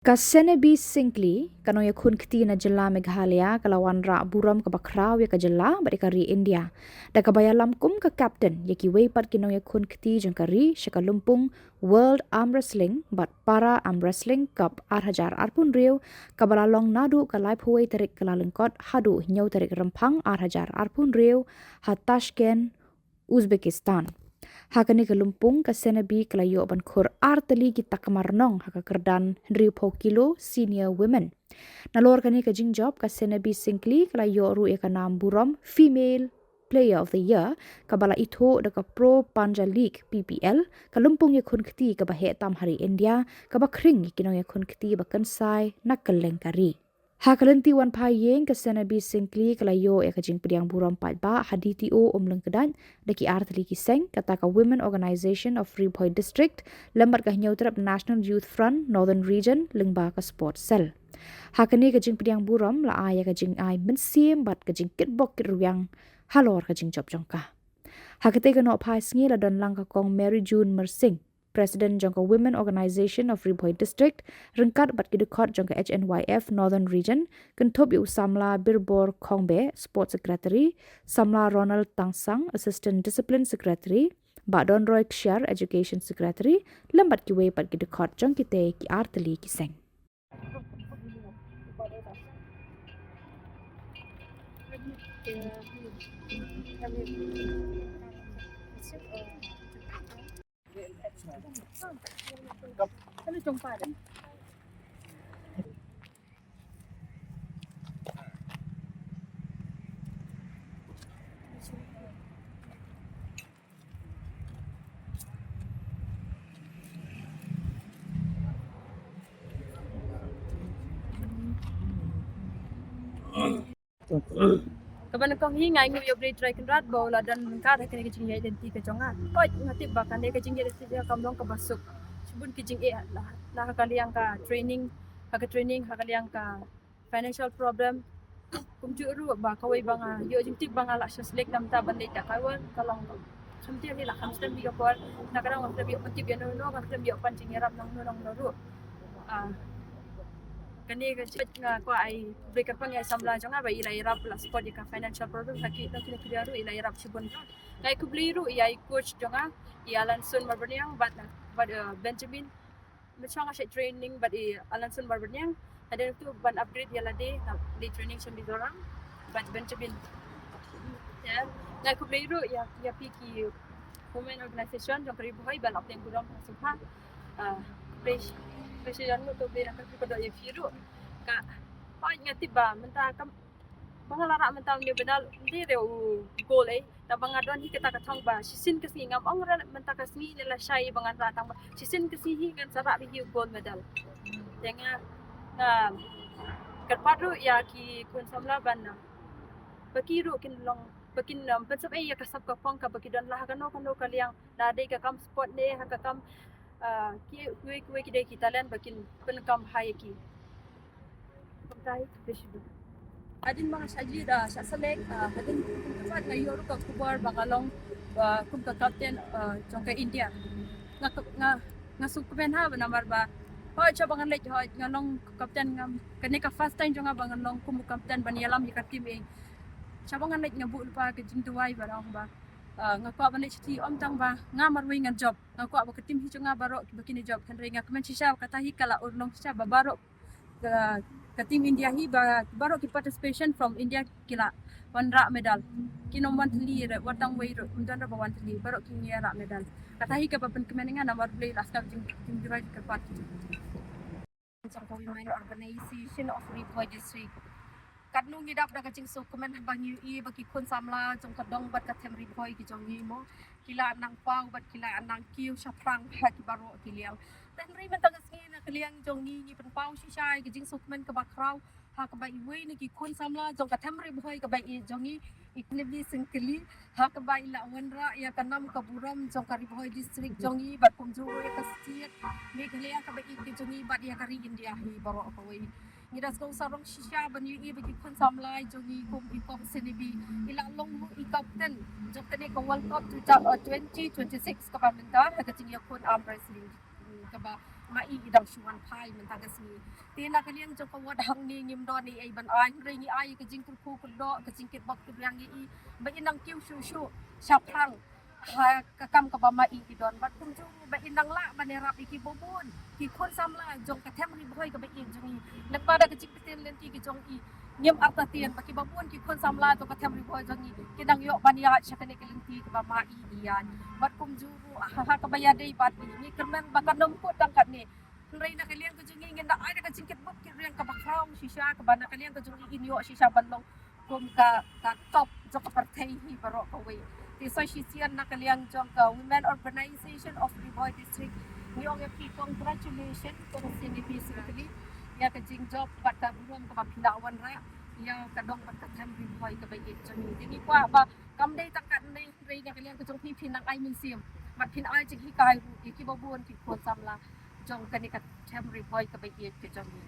Ka Senibi singkli kano ya khun kti na jela Meghalaya kalawan ra buram ka bakraw ya ka jela barikari India. Da ka baya lamkum ka captain ya ki weipat kino ya khun kti jang kari shaka Lympung World Armwrestling bat para Armwrestling Cup 8,000 arpun riu ka balalong nadu ka live huway tarik kalalengkot hadu nyau tarik rempang 8,000 arpun riu ha Tashkent Uzbekistan. Hakani ke Lympung ke Senibi kelayo ban Khur Tylli ki Takma Rnong haka kerdan 1,000 kilo senior women. Nalor kani ke jingjob ke Senibi singkli kelayo ru ka nam buram female player of the year kabala itu deka pro Panja League PPL ke Lympung ya kun keti ke bahe tam hari India ke bakring kinong ya kun keti bakensai nakeleng kari. Hakalenti wan payeng ke Senibi singkli kelayo ya kajing pediang buram pat ba haditi o omleng kedan deki Tylli kiseng kata ka Women Organization of Khubor District lembat ka nyau terap National Youth Front Northern Region lengba ka sport cell. Hakani kajing pediang buram la ay kajing ay mensim bat kajing kitbok kiruyang halor kajing job jongka. Hakate ka no pai sngi la don lang ka kong Mary June Mersing President jangka Women Organization of Khubor District rengkat bat kidekot jangka HNYF Northern Region kentup yu Samla Birbor Khongbe Sport Secretary, Samla Ronald Tangsang Assistant Discipline Secretary, Badon Roy Kshar Education Secretary, lembat kiwe bat kidekot jang kite ki Tylli kiseng. Kaban kong hingai ngu yo break try kan rat bola dan ka da kene kicing identity ke jonga ko ngati bakan de kicing identity kam dong ka basuk subun kicing lah kali yang ka training ha kali yang ka financial problem kum ju ru ba ka wai banga yo jing tip banga la select nam ta ban de ta kawan kalong samti ni la kam stem bi ka por na kadang waktu bi tip ya no ka stem bi pancing yarap nang no ru kani ka nga ko ay break pa nga samla jonga ba ila irap la sport ka financial problem sakit na kinakidaru ila irap sibon kay kubliru iya coach jonga iya lansun marbanyang but Benjamin macam nga training but alansun marbanyang ada tu ban upgrade yala di training sambil dorang but Benjamin ya kay kubliru ya piki women organization jong karibu hay ban update kurang suha presiden mo to bilang kasi ko ya firu ka pa ngati ba menta kam mga lara menta ni benal hindi re goal ta banga don kita ka thong ba sisin kasi ngam ang ra menta kasi nila shy banga ratang ba sisin kasi hingan sara bi gold medal denga na karpadu ya ki kun samla ban bakiru kinlong bakin pensap ya kasap ka pong ka bakidon lah kano kaliang nadai ka kam sport ne ha ka kam kuwe kidai kita lan bakin penkam hayaki pagkai beshidu adin mga saji da sa select adin kumpat na yoro ka Khubor bakalong kum ka captain jongka India nga sukumen ha namar ba ho cha bangan lek ho ngalong captain ngam kani ka first time jonga bangan long kum captain banialam ka team e cha bangan lek ngabu pa ka jingtuwai barang ba ngakwa balik citi om tang ba ngamar wi ngan job ngakwa ba ketim hi chunga baro bakini job kan ringa kemen sisa kata hi kala urlong sisa ba baro ke tim India hi ba baro ki participation from India kila wanra medal kinom wan tli re watang wi ro undan ba wan tli baro ki ngira medal kata hi ka ba pen kemeninga namar play last ka jing jirai ka pat Women Organization of Khubor District kat nung ngidap da kacing so komen bang ui bagi kun samla jong kadong bat katem ripoi ki jong ni mo kila nang pau bat kila nang kiu saprang ha ki baro kiliang dan ri man tagas ni na kiliang jong ni pen pau si sai ki jing so komen ka bakrau ha ka bai ui ni ki kun samla jong katem ripoi ka bai jong ni iklibi singkili ha ka bai la wanra ya kanam ka buram jong ka Khubor District jong ni bat pumju ka state Meghalaya ka bai ki jong ni bat ya kari India hi baro ka wi ngidas ko sarong shisha ban yu bagi kun samlai jogi kum ikop Senibi ila long mo ikapten jok tani ko World Cup 2026 ka pamenta ha kating yakun Armwrestling ka ba ma i dang shuan phai men ta kasi tina kaliang jong kawad hang ni ngim do ni ai ban ai ngrei ni ai ka jing ku ku do ka jing kit bak tu yang i ba inang kiu shu shu shaprang ha ka kam ka ba ma i don bat kum ju ba inang la ba ne rap iki bobon ki khon samla jong ka them ri bhoi ka ba i jong i nak pada ka jing peten len ti ki jong i ngim arta tien ba ki babon ki khon samla to ka them ri bhoi jong i kinang yo ban ya shakane ka len ti ka ba ma i ian bat kum ju ha ka ba ya dei bat ni kermen ba ka nom ko tang kat ni Ray na kaliang ko jung ingin na ay na kajingkit bok kiriang ka bakraw shisha ka ba na kaliang ko jung inyo shisha banlong kum ka top jong ka partay hi baro ka way so shisian na kaliang jong ka women organization of Riboy district ngiyong yapi congratulations kung Senibi sirkali ya ka jing job bat ka burom ka pinawan ra ya ka dong bat ka tham Riboy ka ba jong ni kwa ba kam day takat nay ray na kaliang ko jong pipin ng ay museum mat pin ay jing hikay ki babon ki ko samla jong kani ka them Riboy ka ba jong ni